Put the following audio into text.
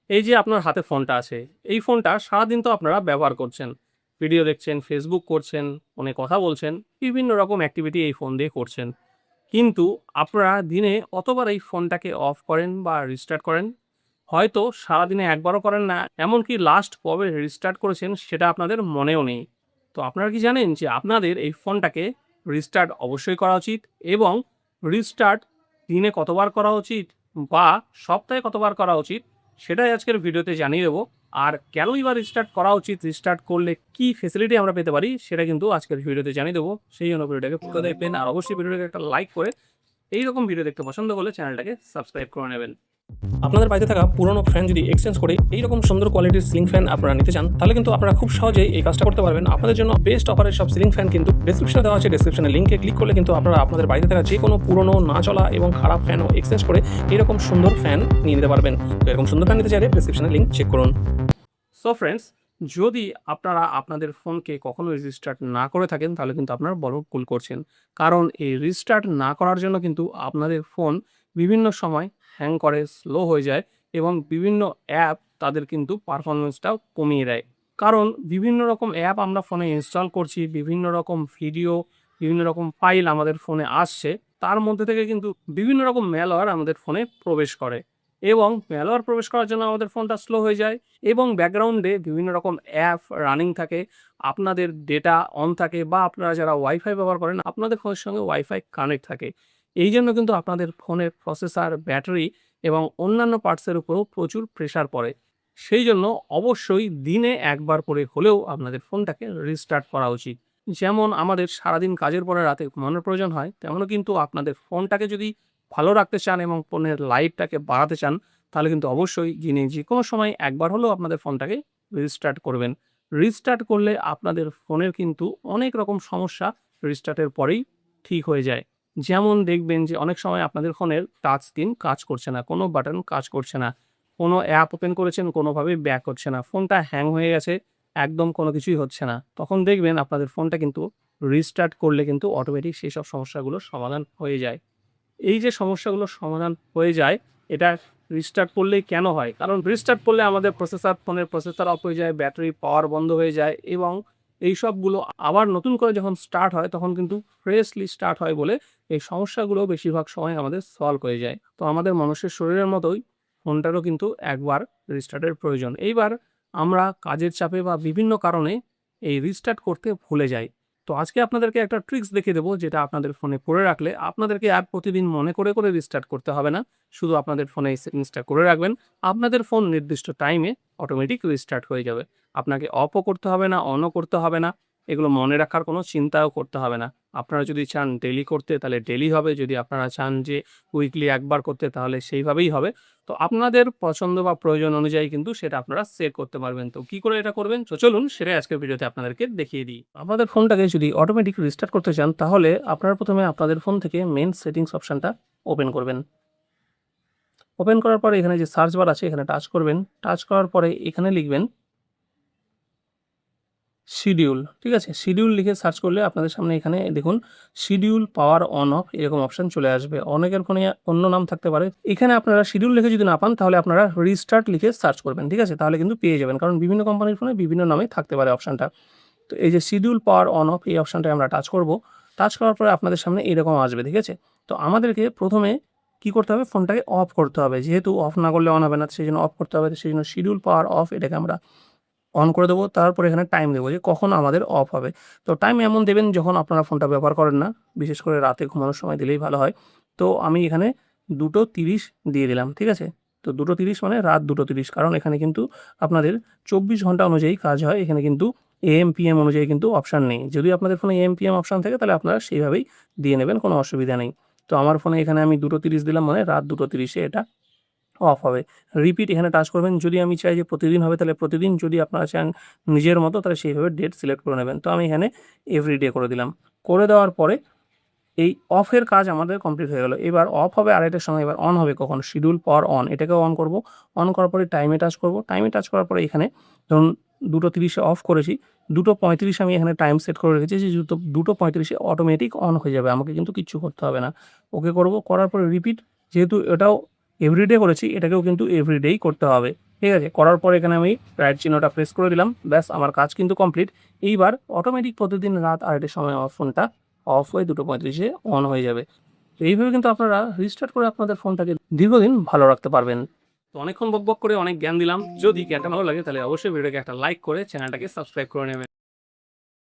এই যে আপনার হাতে ফোনটা আছে, এই ফোনটা সারাদিন তো আপনারা ব্যবহার করছেন। ভিডিও দেখছেন, ফেসবুক করছেন, ফোনে কথা বলছেন, বিভিন্ন রকম অ্যাক্টিভিটি এই ফোন দিয়ে করছেন। কিন্তু আপনারা দিনে কতবার এই ফোনটাকে অফ করেন বা রিস্টার্ট করেন? হয়তো সারাদিনে একবারও করেন না, এমনকি লাস্ট কবে রিস্টার্ট করেছেন সেটা আপনাদের মনেও নেই। তো আপনারা কি জানেন যে আপনাদের এই ফোনটাকে রিস্টার্ট অবশ্যই করা উচিত, এবং রিস্টার্ট দিনে কতবার করা উচিত বা সপ্তাহে কতবার করা উচিত সেটাই আজকের ভিডিওতে জানিয়ে দেবো। আর কেনই বা রিস্টার্ট করা উচিত, রিস্টার্ট করলে কি ফেসিলিটি আমরা পেতে পারি সেটা কিন্তু আজকের ভিডিওতে জানিয়ে দেবো। সেই জন্য ভিডিওটাকে পুরো দেখবেন, আর অবশ্যই ভিডিওটাকে একটা লাইক করে এইরকম ভিডিও দেখতে পছন্দ করলে চ্যানেলটাকে সাবস্ক্রাইব করে নেবেন। আপনাদের বাড়িতে থাকা পুরনো ফ্যান যদি এক্সচেঞ্জ করে এইরকম সুন্দর কোয়ালিটির সিলিং ফ্যান আপনারা নিতে চান, তাহলে কিন্তু আপনারা খুব সহজেই এই কাজটা করতে পারবেন। আপনাদের জন্য বেস্ট অফারের সব সিলিং ফ্যান কিন্তু ডেসক্রিপশনে দেওয়া আছে। ডেসক্রিপশনের লিঙ্কে ক্লিক করলে কিন্তু আপনারা আপনাদের বাড়িতে থাকা যে কোনো পুরনো না চলা এবং খারাপ ফ্যানও এক্সচেঞ্জ করে এইরকম সুন্দর ফ্যান নিয়ে নিতে পারবেন। তো এরকম সুন্দর ফ্যান নিতে চাইলে ডেসক্রিপশনের লিঙ্ক চেক করুন। সো ফ্রেন্ডস, যদি আপনারা আপনাদের ফোনকে কখনো রিস্টার্ট না করে থাকেন তাহলে কিন্তু আপনারা বড় ভুল করছেন। কারণ এই রিস্টার্ট না করার জন্য কিন্তু আপনাদের ফোন বিভিন্ন সময় হ্যাং করে, স্লো হয়ে যায়, এবং বিভিন্ন অ্যাপ তাদের কিন্তু পারফরমেন্সটাও কমিয়ে দেয়। কারণ বিভিন্ন রকম অ্যাপ আমরা ফোনে ইনস্টল করছি, বিভিন্ন রকম ভিডিও, বিভিন্ন রকম ফাইল আমাদের ফোনে আসছে, তার মধ্যে থেকে কিন্তু বিভিন্ন রকম ম্যালওয়্যার আমাদের ফোনে প্রবেশ করে, এবং ম্যালওয়্যার প্রবেশ করার জন্য আমাদের ফোনটা স্লো হয়ে যায়, এবং ব্যাকগ্রাউন্ডে বিভিন্ন রকম অ্যাপ রানিং থাকে, আপনাদের ডেটা অন থাকে, বা আপনারা যারা ওয়াইফাই ব্যবহার করেন আপনাদের ফোনের সঙ্গে ওয়াইফাই কানেক্ট থাকে। এই জন্য কিন্তু আপনাদের ফোনের প্রসেসর, ব্যাটারি এবং অন্যান্য পার্টসের উপরেও প্রচুর প্রেশার পড়ে। সেই জন্য অবশ্যই দিনে একবার করে হলেও আপনাদের ফোনটাকে রিস্টার্ট করা উচিত। যেমন আমাদের সারাদিন কাজের পরে রাতে ঘুমানোর প্রয়োজন হয়, তেমনও কিন্তু আপনাদের ফোনটাকে যদি ভালো রাখতে চান এবং ফোনের লাইফটাকে বাড়াতে চান, তাহলে কিন্তু অবশ্যই দিনে যে কোনো সময় একবার হলেও আপনাদের ফোনটাকে রিস্টার্ট করবেন। রিস্টার্ট করলে আপনাদের ফোনের কিন্তু অনেক রকম সমস্যা রিস্টার্টের পরেই ঠিক হয়ে যায়। যেমন দেখবেন যে অনেক সময় আপনাদের ফোনের টাচ স্ক্রিন কাজ করছে না, কোনো বাটন কাজ করছে না, কোনো অ্যাপ ওপেন করেছেন কোনোভাবেই ব্যাক হচ্ছে না, ফোনটা হ্যাং হয়ে গেছে, একদম কোনো কিছুই হচ্ছে না। তখন দেখবেন আপনাদের ফোনটা কিন্তু রিস্টার্ট করলে কিন্তু অটোমেটিক সেসব সমস্যাগুলোর সমাধান হয়ে যায়। এই যে সমস্যাগুলোর সমাধান হয়ে যায়, এটা রিস্টার্ট করলেই কেন হয়? কারণ রিস্টার্ট করলে আমাদের ফোনের প্রসেসর অফ হয়ে যায়, ব্যাটারি পাওয়ার বন্ধ হয়ে যায়, এবং এই সবগুলো আবার নতুন করে যখন স্টার্ট হয় তখন কিন্তু ফ্রেশলি স্টার্ট হয় বলে এই সমস্যাগুলো বেশিরভাগ সময় আমাদের সলভ হয়ে যায়। তো আমাদের মানুষের শরীরের মতোই ফোনটারও কিন্তু একবার রিস্টার্টের প্রয়োজন। এইবার আমরা কাজের চাপে বা বিভিন্ন কারণে এই রিস্টার্ট করতে ভুলে যাই। তো আজকে আপনাদেরকে একটা ট্রিক্স দেখিয়ে দেবো, যেটা আপনাদের ফোনে করে রাখলে আপনাদেরকে আর প্রতিদিন মনে করে করে রিস্টার্ট করতে হবে না। শুধু আপনাদের ফোনে এই সেটিংসটা করে রাখবেন, আপনাদের ফোন নির্দিষ্ট টাইমে অটোমেটিক রিস্টার্ট হয়ে যাবে। আপনাকে অফও করতে হবে না, অনও করতে হবে না, এগুলো মনে রাখার কোনো চিন্তাও করতে হবে না। আপনারা যদি চান ডেইলি করতে তাহলে ডেইলি হবে, যদি আপনারা চান যে উইকলি একবার করতে তাহলে সেইভাবেই হবে। তো আপনাদের পছন্দ বা প্রয়োজন অনুযায়ী কিন্তু সেটা আপনারা সেট করতে পারবেন। তো কি করে এটা করবেন? তো চলুন সেটাই আজকের ভিডিওতে আপনাদেরকে দেখিয়ে দিই। আপনাদের ফোনটাকে যদি অটোমেটিক রিস্টার্ট করতে চান তাহলে আপনারা প্রথমে আপনাদের ফোন থেকে মেইন সেটিংস অপশনটা ওপেন করবেন। ওপেন করার পরে এখানে যে সার্চ বার আছে এখানে টাচ করবেন। টাচ করার পরে এখানে লিখবেন শিডিউল, ঠিক আছে? শিডিউল লিখে সার্চ করলে আপনাদের সামনে এখানে দেখুন শিডিউল পাওয়ার অন অফ এরকম অপশন চলে আসবে। অনেকের ফোনে অন্য নাম থাকতে পারে। এখানে আপনারা শিডিউল লিখে যদি না পান তাহলে আপনারা রিস্টার্ট লিখে সার্চ করবেন, ঠিক আছে? তাহলে কিন্তু পেয়ে যাবেন, কারণ বিভিন্ন কোম্পানির ফোনে বিভিন্ন নামে থাকতে পারে অপশনটা। তো এই যে শিডিউল পাওয়ার অন অফ এই অপশনটায় আমরা টাচ করব। টাচ করার পরে আপনাদের সামনে এরকম আসবে, ঠিক আছে? তো আমাদেরকে প্রথমে কি করতে হবে? ফোনটাকে অফ করতে হবে। যেহেতু অফ না করলে অন হবে না, সেজন্য অফ করতে হবে। সেজন্য শিডিউল পাওয়ার অফ এটাকে আমরা অন করে দেবো। তারপরে এখানে টাইম দেবো যে কখন আমাদের অফ হবে। তো টাইম এমন দেবেন যখন আপনারা ফোনটা ব্যবহার করেন না। বিশেষ করে রাতে ঘুমানোর সময় দিলেই ভালো হয়। তো আমি এখানে 2:30 দিয়ে দিলাম, ঠিক আছে? তো 2:30 মানে রাত 2:30, কারণ এখানে কিন্তু আপনাদের 24 ঘন্টা অনুযায়ী কাজ হয়। এখানে কিন্তু AM, PM অনুযায়ী কিন্তু অপশান নেই। যদি আপনাদের ফোনে AM, PM অপশান থাকে তাহলে আপনারা সেইভাবেই দিয়ে নেবেন, কোনো অসুবিধা নেই। তো আমার ফোনে এখানে আমি 2:30 দিলাম, মানে রাত 2:30 এটা অফ হবে। রিপিট এখানে টাচ করবেন। যদি আমি চাই যে প্রতিদিন হবে তাহলে প্রতিদিন, যদি আপনারা চান নিজের মতো তাহলে সেইভাবে ডেট সিলেক্ট করে নেবেন। তো আমি এখানে এভরিডে করে দিলাম। করে দেওয়ার পরে এই অফের কাজ আমাদের কমপ্লিট হয়ে গেল। এবার অফ হবে আড়াইটার সময়, এবার অন হবে কখন? শিডিউল পাওয়ার অন, এটাকেও অন করব। অন করার পরে টাইমে টাচ করব। টাইমে টাচ করার পরে এখানে ধরুন 2:30 এ অফ করেছি, 2:35 আমি এখানে টাইম সেট করে রেখেছি যে 2:35 এ অটোমেটিক অন হয়ে যাবে। আমাকে কিন্তু কিচ্ছু করতে হবে না। ওকে করব। করার পরে রিপিট, যেহেতু এটাও এভরিডে করেছি এটাকেও কিন্তু এভরিডেই করতে হবে। ঠিক আছে, করার পর এখানে আমি রাইট চিহ্নটা প্রেস করে দিলাম, ব্যাস আমার কাজ কিন্তু কমপ্লিট। এইবার অটোমেটিক প্রতিদিন রাত 2:30টার সময় আমার ফোনটা অফ হয়ে 2:35-এ অন হয়ে যাবে। তো এইভাবে কিন্তু আপনারা রিস্টার্ট করে আপনাদের ফোনটাকে দীর্ঘদিন ভালো রাখতে পারবেন। তো অনেকক্ষণ বকবক করে অনেক জ্ঞান দিলাম। যদি জ্ঞানটা ভালো লাগে তাহলে অবশ্যই ভিডিওকে একটা লাইক করে চ্যানেলটাকে সাবস্ক্রাইব করে নেবেন।